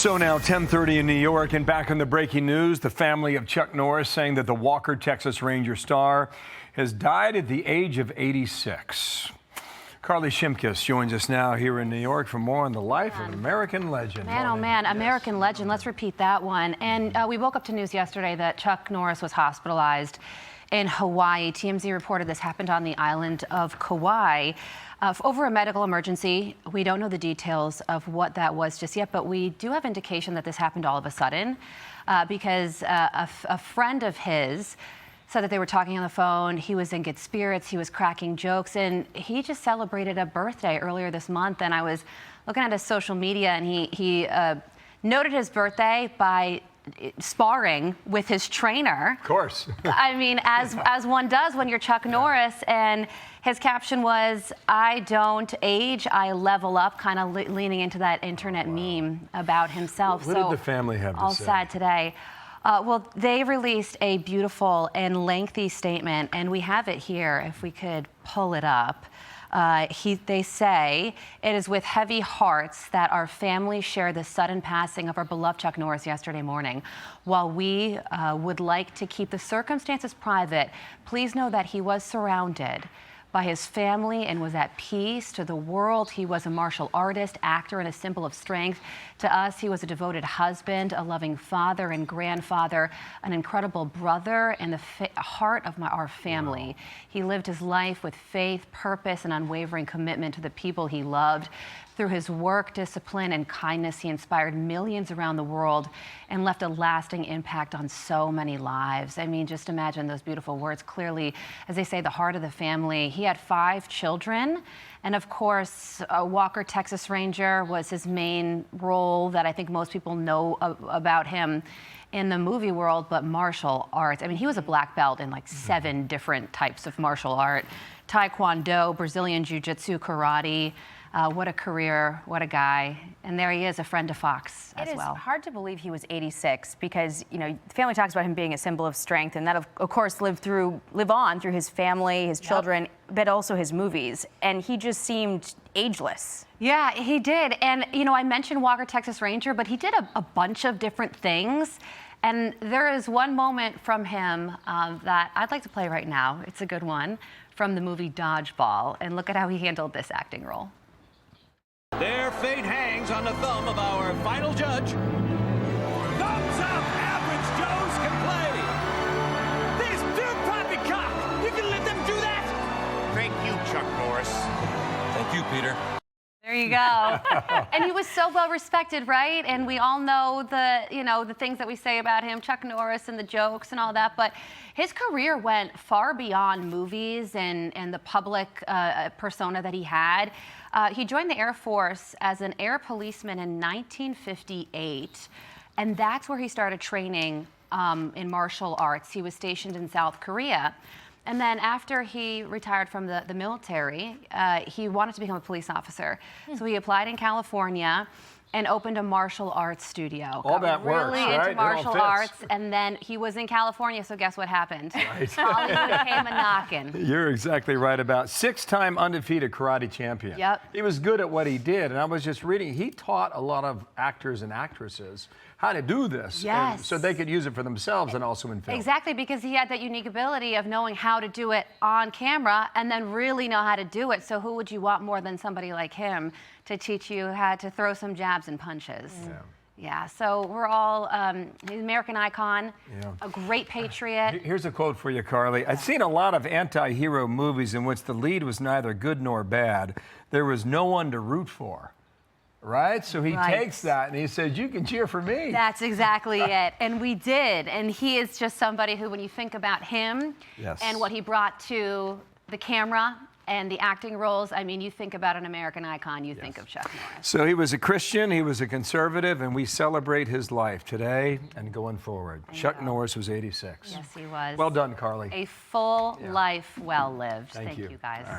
So now 10:30 in New York, and back in the breaking news, the family of Chuck Norris saying that the Walker, Texas Ranger star has died at the age of 86. Carley Shimkus joins us now here in New York for more on the life of American legend. Man, oh man, American legend. Let's repeat that one. And we woke up to news yesterday that Chuck Norris was hospitalized in Hawaii. TMZ reported this happened on the island of Kauai over a medical emergency. We don't know the details of what that was just yet, but we do have indication that this happened all of a sudden because a friend of his said that they were talking on the phone. He was in good spirits. He was cracking jokes, and he just celebrated a birthday earlier this month. And I was looking at his social media, and he noted his birthday by sparring with his trainer. Of course. I mean, as one does when you're Chuck Norris. And his caption was, "I don't age, I level up," kind of leaning into that internet meme about himself. What did the family have to say? All sad today. Well, they released a beautiful and lengthy statement, and we have it here if we could pull it up. They say, "It is with heavy hearts that our family share the sudden passing of our beloved Chuck Norris yesterday morning. While we would like to keep the circumstances private, please know that he was surrounded by his family and was at peace. To the world, he was a martial artist, actor, and a symbol of strength. To us, he was a devoted husband, a loving father and grandfather, an incredible brother, and the heart of our family. Wow. He lived his life with faith, purpose, and unwavering commitment to the people he loved. Through his work, discipline, and kindness, he inspired millions around the world and left a lasting impact on so many lives." I mean, just imagine those beautiful words. Clearly, as they say, the heart of the family. He had 5 children. And of course, Walker, Texas Ranger was his main role that I think most people know about him in the movie world, but martial arts. I mean, he was a black belt in like 7 different types of martial art: Taekwondo, Brazilian Jiu-Jitsu, karate. What a career, what a guy. And there he is, a friend of Fox as well. It is hard to believe he was 86 because, you know, the family talks about him being a symbol of strength, and that, of course, live on through his family, his children, but also his movies. And he just seemed ageless. Yeah, he did. And, you know, I mentioned Walker, Texas Ranger, but he did a bunch of different things. And there is one moment from him that I'd like to play right now. It's a good one, from the movie Dodgeball. And look at how he handled this acting role. Their fate hangs on the thumb of our final judge. Thumbs up, average Joes can play. This big poppycock, you can let them do that? Thank you, Chuck Norris. Thank you, Peter. There you go. And he was so well respected, right? And we all know the things that we say about him, Chuck Norris and the jokes and all that, but his career went far beyond movies and the public persona that he had. He joined the Air Force as an air policeman in 1958, and that's where he started training in martial arts. He was stationed in South Korea. And then after he retired from the military, he wanted to become a police officer. So he applied in California and opened a martial arts studio. All that works, really right? into martial arts, and then he was in California, so guess what happened? Right. Hollywood came a-knocking. You're exactly right about 6-time undefeated karate champion. Yep. He was good at what he did, and I was just reading, he taught a lot of actors and actresses how to do this. Yes. And so they could use it for themselves and also in film. Exactly, because he had that unique ability of knowing how to do it on camera and then really know how to do it. So who would you want more than somebody like him to teach you how to throw some jabs and punches? Yeah. Yeah, so we're all an American icon, a great patriot. Here's a quote for you, Carley. I've seen a lot of anti-hero movies in which the lead was neither good nor bad. There was no one to root for. Right? So he takes that and he says, you can cheer for me. That's exactly it. And we did. And he is just somebody who, when you think about him and what he brought to the camera and the acting roles, I mean, you think about an American icon, you think of Chuck Norris. So he was a Christian, he was a conservative, and we celebrate his life today and going forward. Chuck Norris was 86. Yes, he was. Well done, Carley. A full life well lived. Thank you guys.